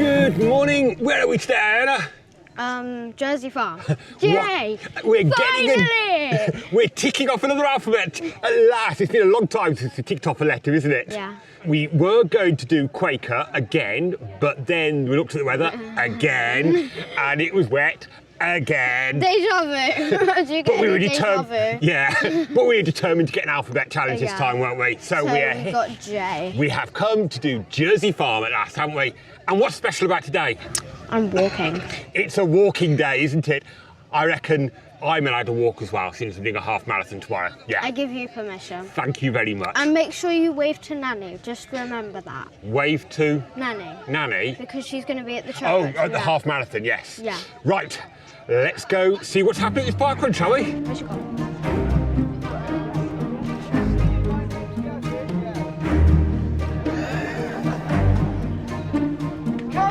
Good morning. Where are we today, Anna? Jersey Farm. Yay! We're Finally! We're ticking off another alphabet at last. It's been a long time since we ticked off a letter, isn't it? Yeah. We were going to do Quaker again, but then we looked at the weather again, and it was wet again. Deja vu. But we were determined. Yeah, but we were determined to get an alphabet challenge this time, weren't we? So we've got J. We have come to do Jersey Farm at last, haven't we? And what's special about today? I'm walking. It's a walking day, isn't it? I reckon I'm allowed to walk as well, since I'm doing a half marathon tomorrow. Yeah. I give you permission. Thank you very much. And make sure you wave to Nanny. Just remember that. Wave to? Nanny. Nanny? Because she's going to be at the Oh, church. at the half marathon, yes. Yeah. Right, let's go see what's happening at this parkrun, shall we? Where's your car?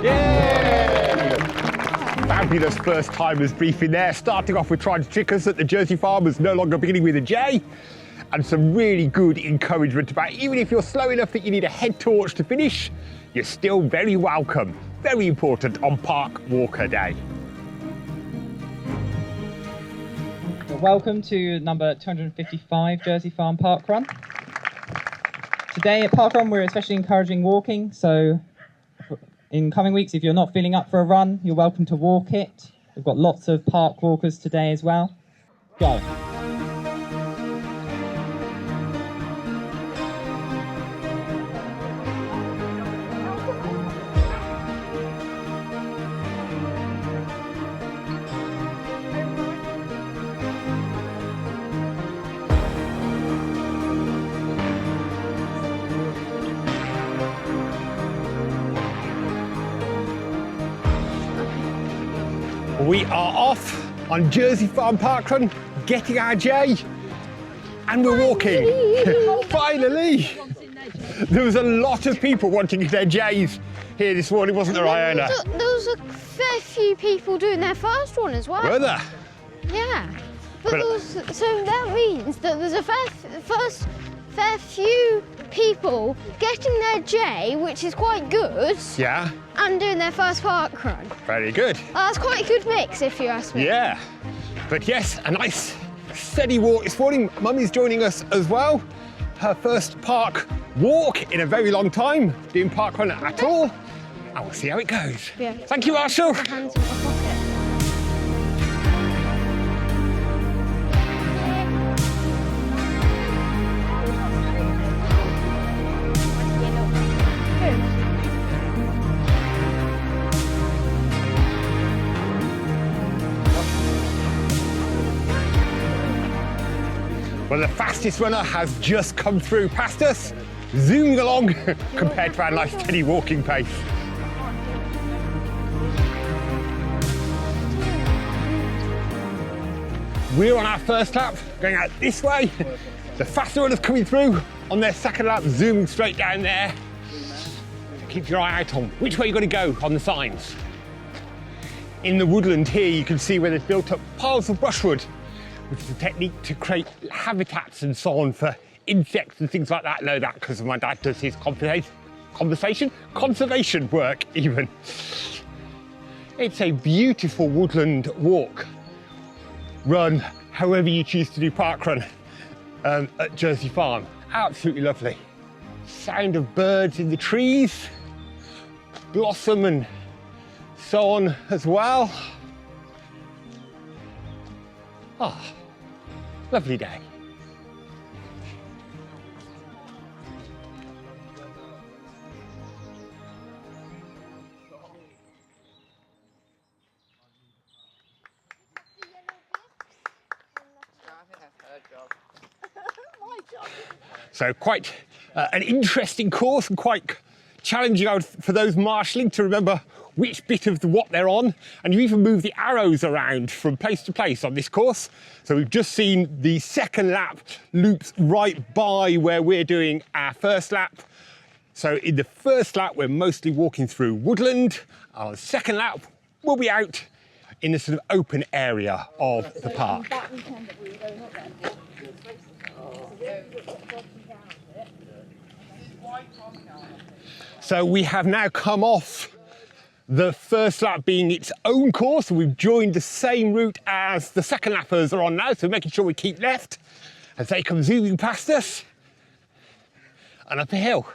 Yay! Fabulous first timers briefing there, starting off with trying to trick us that the Jersey Farm was no longer beginning with a J, and some really good encouragement about even if you're slow enough that you need a head torch to finish, you're still very welcome. Very important on Park Walker Day. Welcome to number 255 Jersey Farm Parkrun. Today at Parkrun we're especially encouraging walking, so in coming weeks if you're not feeling up for a run, you're welcome to walk it. We've got lots of park walkers today as well. Go. We are off on Jersey Farm Parkrun, getting our J, and we're walking. Finally! There was a lot of people wanting their J's here this morning, wasn't there, Iona? There was a fair few people doing their first one as well. Were there? Yeah. But so that means that there's a fair few people getting their J, which is quite good. Yeah. And doing their first park run. Very good. That's quite a good mix, if you ask me. Yeah. But yes, a nice steady walk this morning. Mummy's joining us as well. Her first park walk in a very long time, doing park run at all. And we'll see how it goes. Yeah. Thank you, Marshall. Hands in my pocket. Well, the fastest runner has just come through past us, zooming along compared to our nice steady walking pace. We're on our first lap, going out this way. The faster runners coming through on their second lap, zooming straight down there. Keep your eye out on which way you're going to go on the signs. In the woodland here, you can see where they've built up piles of brushwood, which is a technique to create habitats and so on for insects and things like that. I know that because my dad does his conservation work even. It's a beautiful woodland walk. Run, however you choose to do parkrun at Jersey Farm. Absolutely lovely. Sound of birds in the trees, blossom and so on as well. Ah. Lovely day. So quite an interesting course and quite challenging for those marshalling to remember which bit of what they're on, and you even move the arrows around from place to place on this course. So we've just seen the second lap loops right by where we're doing our first lap. So in the first lap, we're mostly walking through woodland. On the second lap, we'll be out in the sort of open area of the park. So we have now come off The first lap being its own course, and we've joined the same route as the second lappers are on now, so making sure we keep left as they come zooming past us and up a hill.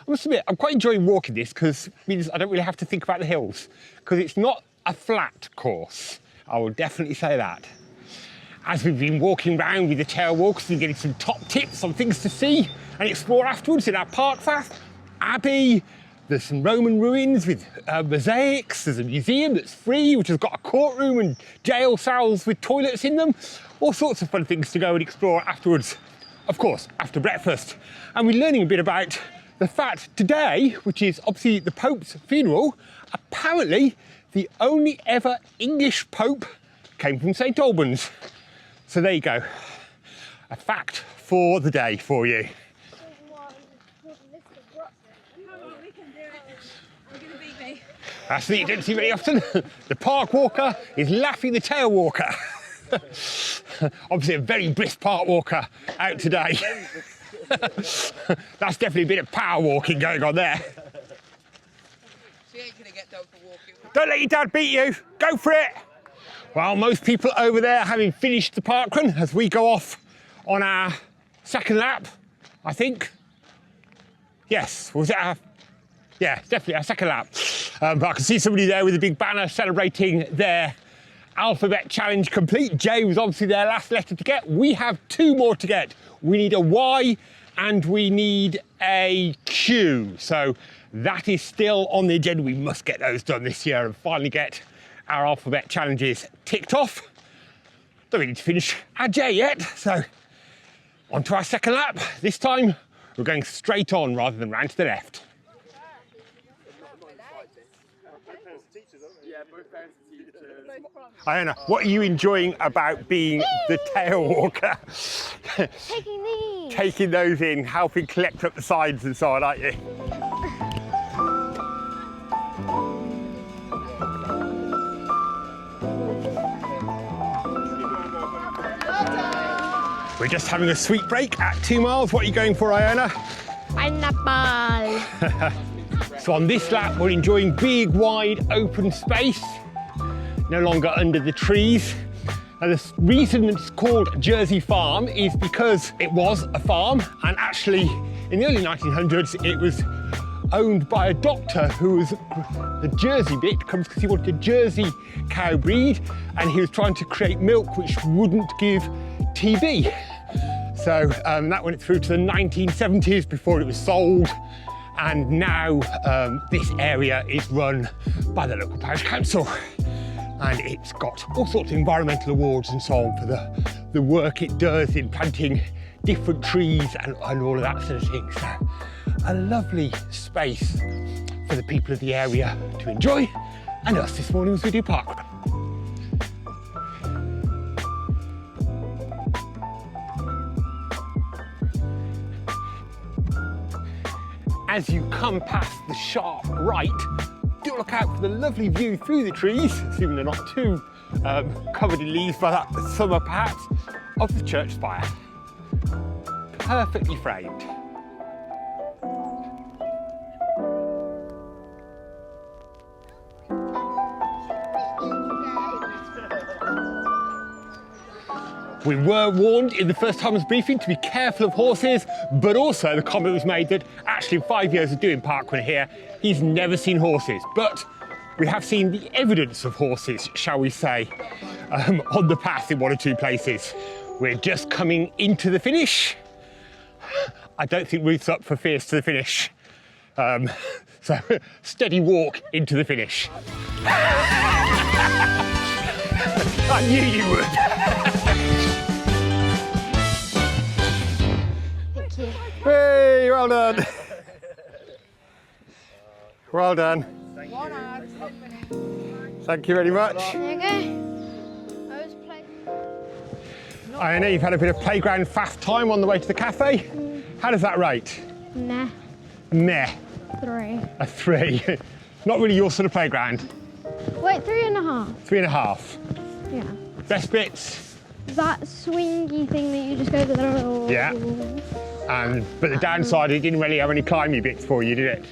I must admit, I'm quite enjoying walking this because it means I don't really have to think about the hills, because it's not a flat course. I will definitely say that. As we've been walking around with the tail walks and getting some top tips on things to see and explore afterwards in our park path, Abbey, there's some Roman ruins with mosaics, there's a museum that's free, which has got a courtroom and jail cells with toilets in them. All sorts of fun things to go and explore afterwards, of course, after breakfast. And we're learning a bit about the fact today, which is obviously the Pope's funeral, apparently the only ever English Pope came from St Albans. So there you go, a fact for the day for you. That's the you don't see very often. The park walker is laughing the tail walker. Obviously a very brisk park walker out today. That's definitely a bit of power walking going on there. She ain't gonna get done for walking. Don't let your dad beat you, go for it. Well, most people over there having finished the parkrun as we go off on our second lap, I think. Yes, was it our... Yeah, definitely our second lap. But I can see somebody there with a big banner celebrating their alphabet challenge complete. J was obviously their last letter to get. We have 2 more to get. We need a Y and we need a Q. So that is still on the agenda. We must get those done this year and finally get our alphabet challenges ticked off. Don't really need to finish our J yet. So on to our second lap. This time we're going straight on rather than round to the left. Iona, what are you enjoying about being the tail walker? Taking these. Taking those in, helping collect up the sides and so on, aren't you? We're just having a sweet break at 2 miles. What are you going for, Iona? Pineapple. So on this lap, we're enjoying big, wide, open space. No longer under the trees. And the reason it's called Jersey Farm is because it was a farm, and actually in the early 1900s it was owned by a doctor who was, the Jersey bit comes because he wanted a Jersey cow breed and he was trying to create milk which wouldn't give TB. So that went through to the 1970s before it was sold, and now this area is run by the local parish council. And it's got all sorts of environmental awards and so on for the work it does in planting different trees and all of that sort of thing. So a lovely space for the people of the area to enjoy, and us this morning as we do parkrun. As you come past the sharp right, do look out for the lovely view through the trees, assuming they're not too covered in leaves by that summer perhaps, of the church spire. Perfectly framed. We were warned in the first Thomas briefing to be careful of horses, but also the comment was made that actually in 5 years of doing parkrun here, he's never seen horses. But we have seen the evidence of horses, shall we say, on the path in 1 or 2 places. We're just coming into the finish. I don't think Ruth's up for fierce to the finish. So steady walk into the finish. I knew you would. Hey, well done. Well done. Thank you very much. There you go. I know you've had a bit of playground fast time on the way to the cafe. How does that rate? Nah. Meh. 3. A 3. Not really your sort of playground. Wait, 3.5. 3.5. Yeah. Best bits? That swingy thing that you just go to the... Yeah. But the downside, it didn't really have any climby bits for you, did it?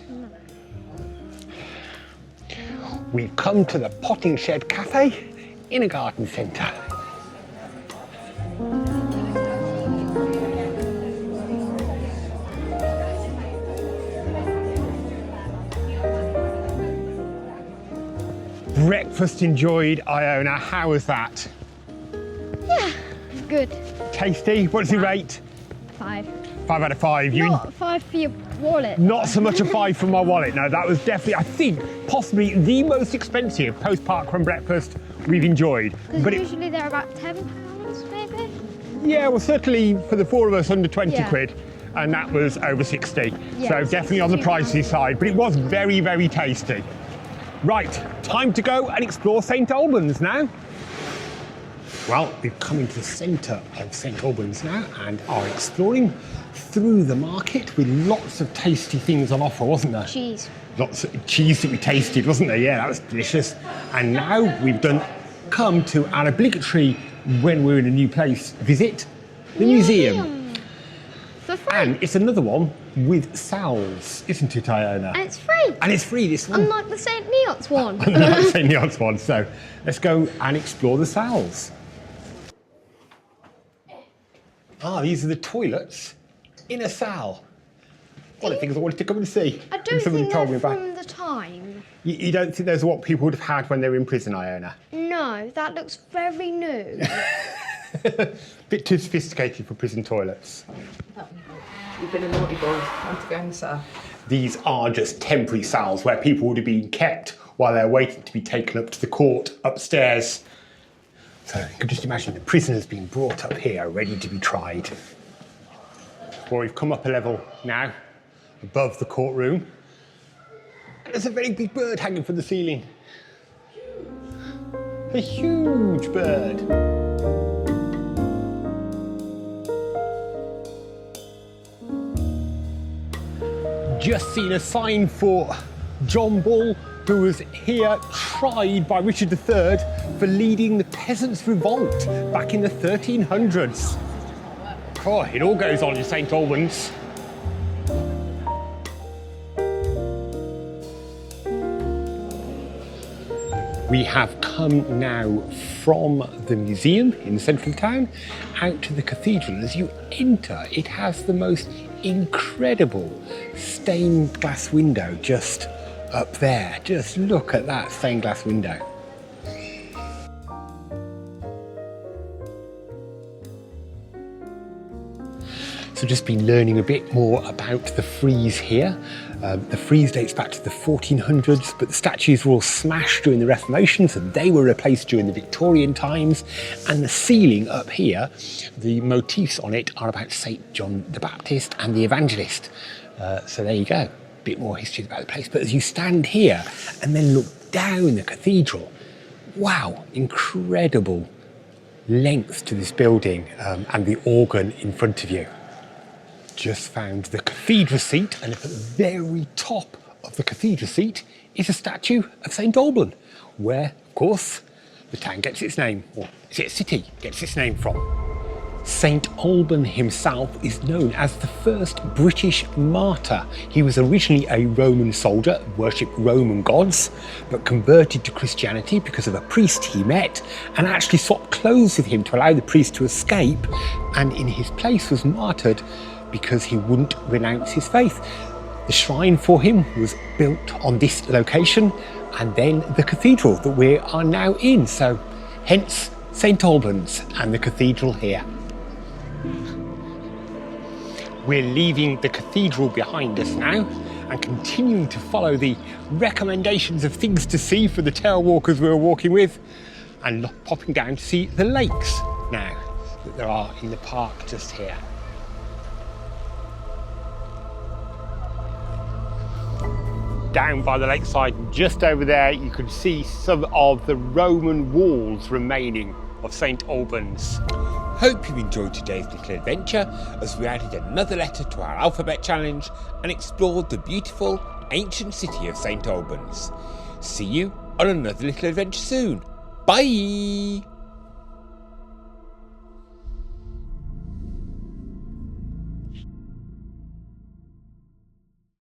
No. We've come to the Potting Shed Cafe in a garden centre. Breakfast enjoyed, Iona. How was that? Yeah, good. Tasty? What does he rate? 5. 5 out of 5. Not 5 for your wallet. Not so much a 5 for my wallet. No, that was definitely, I think, possibly the most expensive post-parkrun breakfast we've enjoyed. Because usually they're about £10, maybe? Yeah, well, certainly for the four of us, under 20 Yeah. quid. And that was over 60. Yeah, So definitely on the pricey £62. side, but it was very, very tasty. Right, time to go and explore St Albans now. Well, we've come into the centre of St Albans now and are exploring through the market with lots of tasty things on offer, wasn't there? Cheese. Lots of cheese that we tasted, wasn't there? Yeah, that was delicious. And now we've come to an obligatory, when we're in a new place, visit the museum. For free. And it's another one with salves, isn't it, Iona? And it's free. And it's free, this one. Unlike the St Neots one. Unlike the St Neots one. So let's go and explore the salves. Ah, these are the toilets in a sal. One of the things I wanted to come and see. I don't Somebody think told me they're about. from the time. You don't think those are what people would have had when they were in prison, Iona? No, that looks very new. Bit too sophisticated for prison toilets. You've been a naughty boy. Time to go in the cell. These are just temporary cells where people would have been kept while they're waiting to be taken up to the court upstairs. So you can just imagine the prisoners being brought up here, ready to be tried. Well, we've come up a level now, above the courtroom. And there's a very big bird hanging from the ceiling. A huge bird. Just seen a sign for John Bull, who was here tried by Richard III for leading the Peasants' Revolt back in the 1300s. Oh, it all goes on in St Albans. We have come now from the museum in the centre of town out to the cathedral. As you enter, it has the most incredible stained glass window just up there. Just look at that stained glass window. So just been learning a bit more about the frieze here. The frieze dates back to the 1400s, but the statues were all smashed during the Reformation, so they were replaced during the Victorian times. And the ceiling up here, the motifs on it are about St John the Baptist and the Evangelist. So there you go, a bit more history about the place. But as you stand here and then look down the cathedral, wow, incredible length to this building and the organ in front of you. Just found the cathedral seat, and up at the very top of the cathedral seat is a statue of St Alban, where, of course, the town gets its name, or is it a city, gets its name from. St Alban himself is known as the first British martyr. He was originally a Roman soldier, worshipped Roman gods, but converted to Christianity because of a priest he met, and actually swapped clothes with him to allow the priest to escape, and in his place was martyred because he wouldn't renounce his faith. The shrine for him was built on this location, and then the cathedral that we are now in. So hence St Albans and the cathedral here. We're leaving the cathedral behind us now and continuing to follow the recommendations of things to see for the tail walkers we were walking with, and popping down to see the lakes now that there are in the park just here. Down by the lakeside, just over there, you can see some of the Roman walls remaining of St Albans. Hope you enjoyed today's little adventure as we added another letter to our alphabet challenge and explored the beautiful ancient city of St Albans. See you on another little adventure soon. Bye!